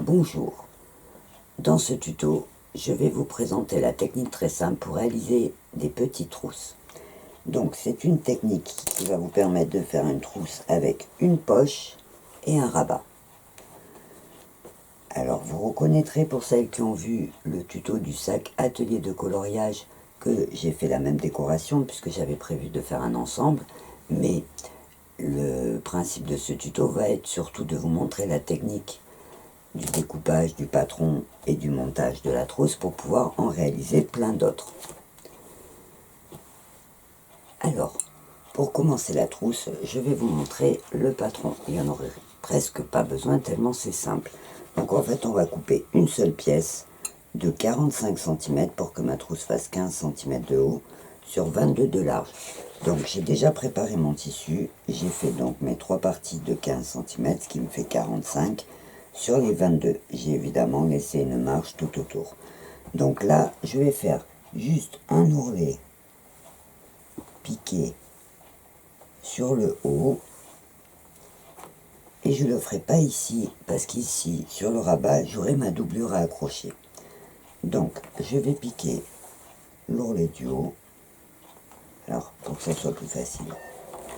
Bonjour, dans ce tuto, je vais vous présenter la technique très simple pour réaliser des petites trousses. Donc c'est une technique qui va vous permettre de faire une trousse avec une poche et un rabat. Alors vous reconnaîtrez pour celles qui ont vu le tuto du sac atelier de coloriage que j'ai fait la même décoration puisque j'avais prévu de faire un ensemble, mais le principe de ce tuto va être surtout de vous montrer la technique du découpage du patron et du montage de la trousse pour pouvoir en réaliser plein d'autres. Alors, pour commencer la trousse, je vais vous montrer le patron. Il n'y en aurait presque pas besoin tellement c'est simple. Donc en fait, on va couper une seule pièce de 45 cm pour que ma trousse fasse 15 cm de haut sur 22 de large. Donc j'ai déjà préparé mon tissu. J'ai fait donc mes trois parties de 15 cm, ce qui me fait 45. Sur les 22, j'ai évidemment laissé une marge tout autour. Donc là, je vais faire juste un ourlet piqué sur le haut. Et je ne le ferai pas ici, parce qu'ici, sur le rabat, j'aurai ma doublure à accrocher. Donc, je vais piquer l'ourlet du haut. Alors, pour que ça soit plus facile,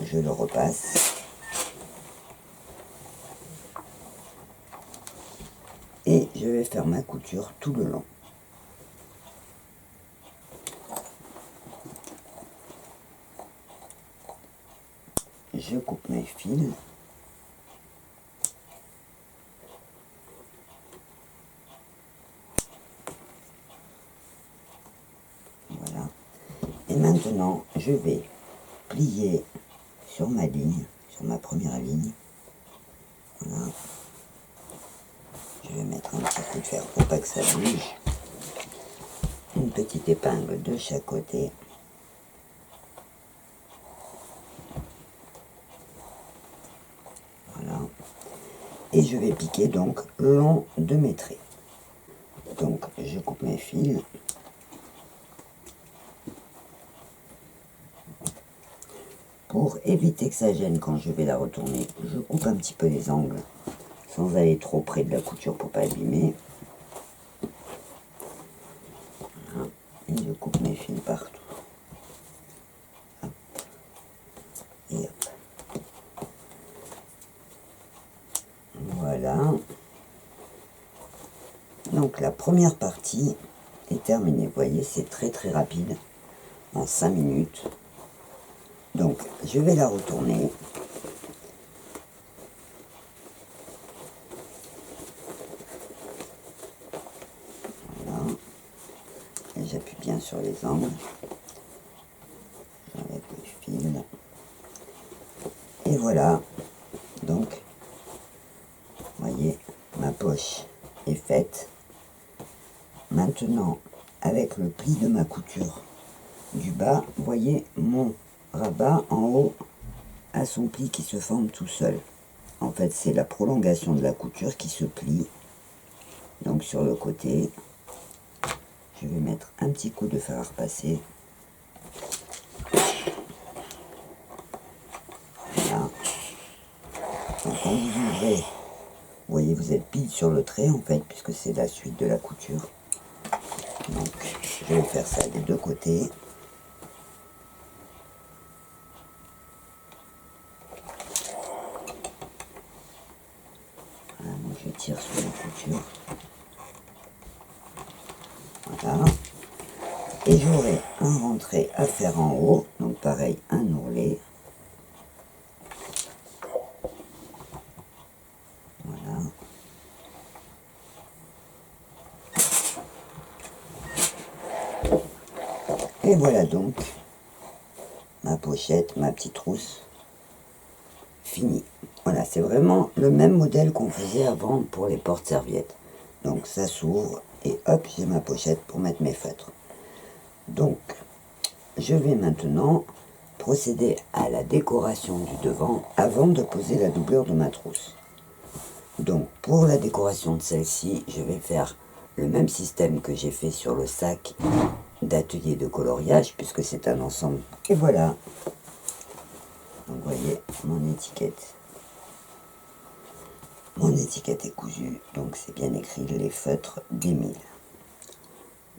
je le repasse. Et je vais faire ma couture tout le long. Je coupe mes fils. Voilà. Et maintenant, je vais plier sur ma ligne, sur ma première ligne. Voilà. Je vais mettre un petit coup de fer pour pas que ça bouge. Une petite épingle de chaque côté. Voilà. Et je vais piquer donc le long de mes traits. Donc je coupe mes fils. Pour éviter que ça gêne quand je vais la retourner, je coupe un petit peu les angles sans aller trop près de la couture pour pas abîmer. Voilà. Et je coupe mes fils partout. Hop. Et hop. Voilà. Donc la première partie est terminée. Vous voyez, c'est très très rapide, en 5 minutes. Donc je vais la retourner. Voilà. Et j'appuie bien sur les angles. J'enlève le fil. Et voilà. Donc, vous voyez, ma poche est faite. Maintenant, avec le pli de ma couture du bas, vous voyez mon rabat en haut a son pli qui se forme tout seul. En fait, c'est la prolongation de la couture qui se plie. Donc sur le côté, je vais mettre un petit coup de fer à repasser. Voilà. Donc quand vous ouvrez, vous voyez, vous êtes pile sur le trait en fait, puisque c'est la suite de la couture. Donc je vais faire ça des deux côtés. Voilà, donc je tire sur la couture. Voilà. Et j'aurai un rentré à faire en haut, donc pareil, un ourlet. Voilà. Et voilà donc ma pochette, ma petite trousse finie. Voilà, c'est vraiment le même modèle qu'on faisait avant pour les porte-serviettes. Donc ça s'ouvre et hop, j'ai ma pochette pour mettre mes feutres. Donc, je vais maintenant procéder à la décoration du devant avant de poser la doublure de ma trousse. Donc, pour la décoration de celle-ci, je vais faire le même système que j'ai fait sur le sac d'atelier de coloriage, puisque c'est un ensemble. Et voilà. Donc, vous voyez mon étiquette Mon étiquette est cousue, donc c'est bien écrit les feutres d'Émile.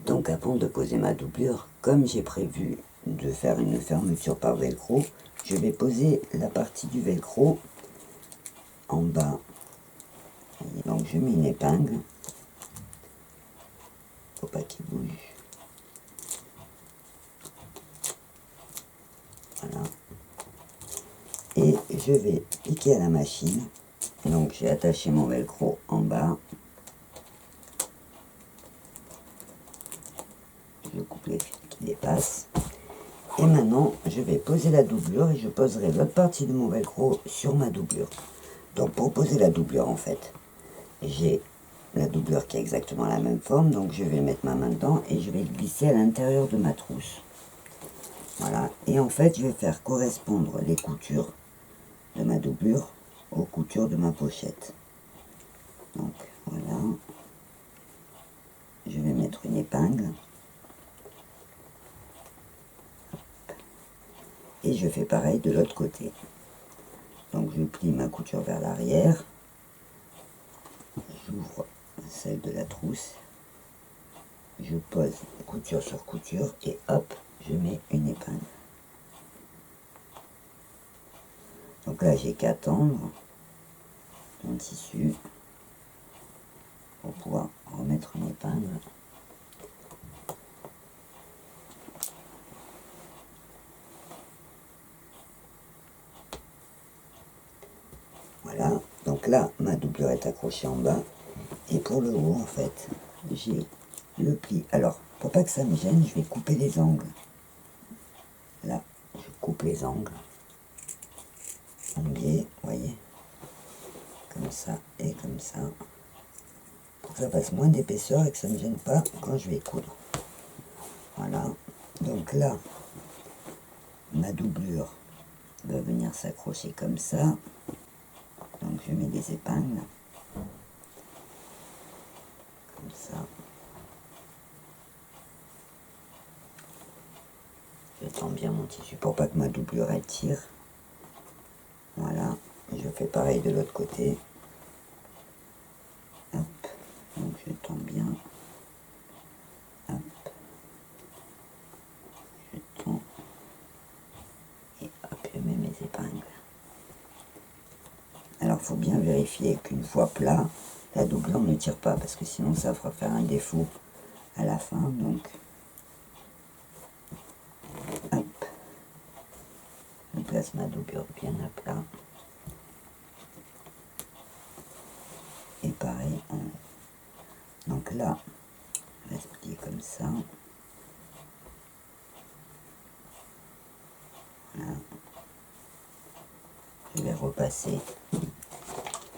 Donc avant de poser ma doublure, comme j'ai prévu de faire une fermeture par velcro, je vais poser la partie du velcro en bas. Donc je mets une épingle, faut pas qu'il bouge. Voilà. Et je vais piquer à la machine. Donc j'ai attaché mon velcro en bas. Je coupe les fils qui dépassent. Et maintenant, je vais poser la doublure et je poserai l'autre partie de mon velcro sur ma doublure. Donc pour poser la doublure, en fait, j'ai la doublure qui a exactement la même forme. Donc je vais mettre ma main dedans et je vais glisser à l'intérieur de ma trousse. Voilà. Et en fait, je vais faire correspondre les coutures de ma doublure aux coutures de ma pochette. Donc voilà. Je vais mettre une épingle. Et je fais pareil de l'autre côté. Donc je plie ma couture vers l'arrière. J'ouvre celle de la trousse. Je pose couture sur couture et hop, je mets une épingle. Donc là, j'ai qu'à tendre mon tissu pour pouvoir remettre une épingle. Voilà, donc là, ma doublure est accrochée en bas. Et pour le haut, en fait, j'ai le pli. Alors, pour pas que ça me gêne, je vais couper les angles. Là, je coupe les angles. En biais, vous voyez, comme ça et comme ça. Pour que ça fasse moins d'épaisseur et que ça ne me gêne pas quand je vais coudre. Voilà, donc là, ma doublure va venir s'accrocher comme ça. Donc je mets des épingles, comme ça. Je tends bien mon tissu pour pas que ma doublure elle tire. Voilà, je fais pareil de l'autre côté. Hop, donc je tends bien. Hop, je tends. Et hop, je mets mes épingles. Alors, il faut bien vérifier qu'une fois plat, la doublure ne tire pas, parce que sinon ça fera faire un défaut à la fin. Donc, hop, je place ma doublure bien à plat. Et pareil, donc là, on va se plier comme ça. Voilà. Je vais repasser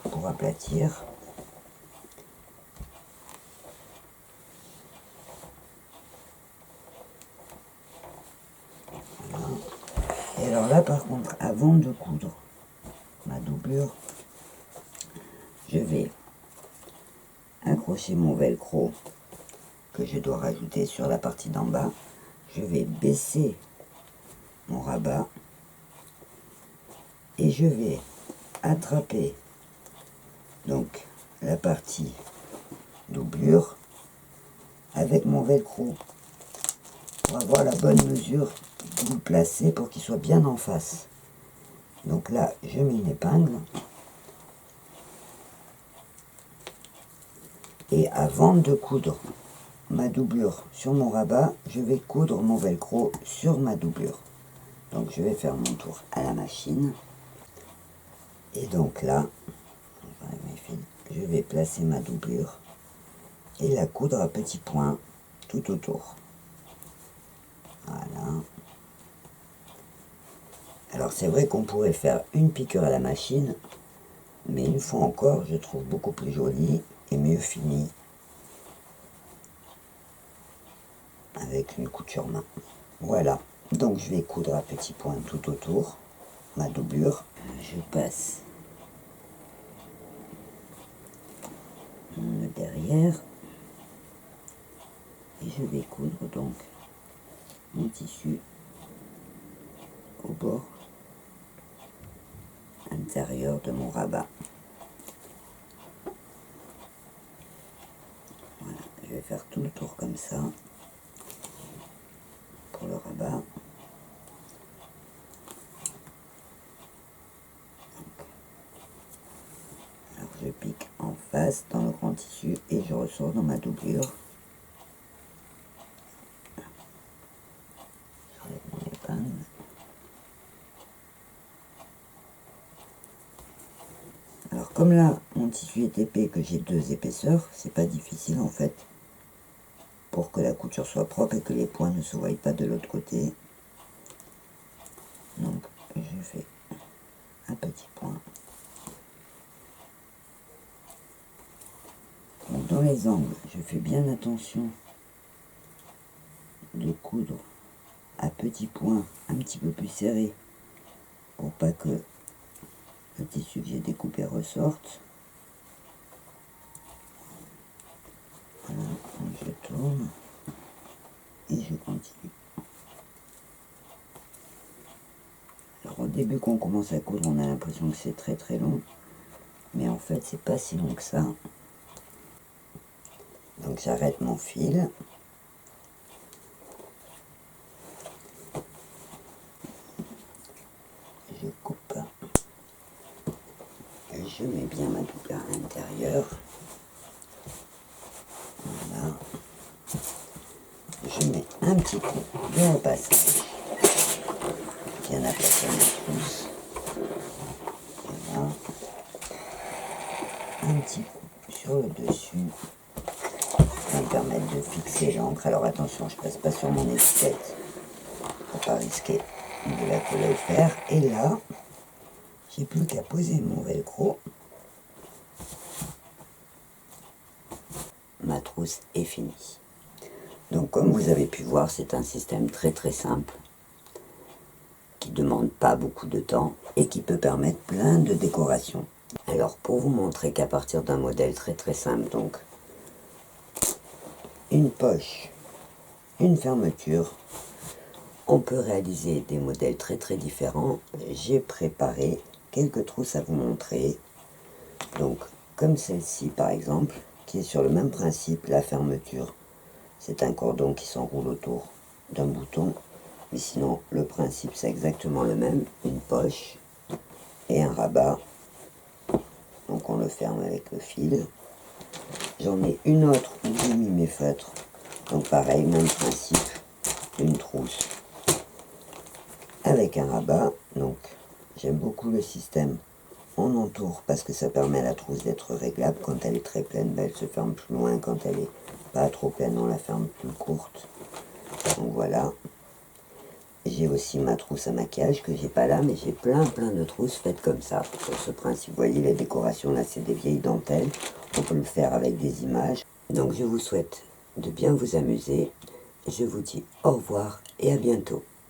pour aplatir. Voilà. Et alors là, par contre, avant de coudre ma doublure, je vais accrocher mon velcro que je dois rajouter sur la partie d'en bas. Je vais baisser mon rabat et je vais attraper donc la partie doublure avec mon velcro pour avoir la bonne mesure de le placer pour qu'il soit bien en face. Donc là, je mets une épingle. Et avant de coudre ma doublure sur mon rabat, je vais coudre mon velcro sur ma doublure. Donc je vais faire mon tour à la machine. Et donc là, je vais placer ma doublure et la coudre à petits points tout autour. Voilà. Alors c'est vrai qu'on pourrait faire une piqûre à la machine, mais une fois encore, je trouve beaucoup plus joli et mieux fini avec une couture main. Voilà, donc je vais coudre à petits points tout autour ma doublure. Je passe le derrière et je vais coudre donc mon tissu au bord intérieur de mon rabat. Je vais faire tout le tour comme ça pour le rabat. Alors je pique en face dans le grand tissu et je ressors dans ma doublure. J'enlève mon épingle. Alors comme là mon tissu est épais, que j'ai 2 épaisseurs, c'est pas difficile en fait pour que la couture soit propre et que les points ne se voient pas de l'autre côté. Donc je fais un petit point. Donc, dans les angles, je fais bien attention de coudre à petits points un petit peu plus serrés pour pas que le tissu que j'ai découpé ressorte. Voilà, donc je tourne et je continue. Alors au début quand on commence à coudre, on a l'impression que c'est très très long, mais en fait c'est pas si long que ça. Donc j'arrête mon fil. Je coupe. Je mets bien ma doublure à l'intérieur. Voilà. Je mets un petit coup de repassage. Bien attaché à ma trousse. Voilà. Un petit coup sur le dessus. Ça va me permettre de fixer l'encre. Alors attention, je passe pas sur mon étiquette pour pas risquer de la coller au fer. Et là, j'ai plus qu'à poser mon velcro. Ma trousse est finie. Donc comme vous avez pu voir, c'est un système très très simple qui ne demande pas beaucoup de temps et qui peut permettre plein de décorations. Alors pour vous montrer qu'à partir d'un modèle très très simple, donc une poche, une fermeture, on peut réaliser des modèles très très différents. J'ai préparé quelques trousses à vous montrer. Donc comme celle-ci par exemple, qui est sur le même principe, la fermeture. C'est un cordon qui s'enroule autour d'un bouton, mais sinon le principe c'est exactement le même, une poche et un rabat. Donc on le ferme avec le fil. J'en ai une autre où j'ai mis mes feutres, donc pareil, même principe, une trousse avec un rabat. Donc j'aime beaucoup le système, on entoure parce que ça permet à la trousse d'être réglable. Quand elle est très pleine, ben, elle se ferme plus loin, quand elle est pas trop pleine, on la ferme plus courte. Donc voilà. J'ai aussi ma trousse à maquillage que j'ai pas là, mais j'ai plein de trousses faites comme ça, sur ce principe. Vous voyez les décorations là, c'est des vieilles dentelles. On peut le faire avec des images. Donc je vous souhaite de bien vous amuser. Je vous dis au revoir et à bientôt.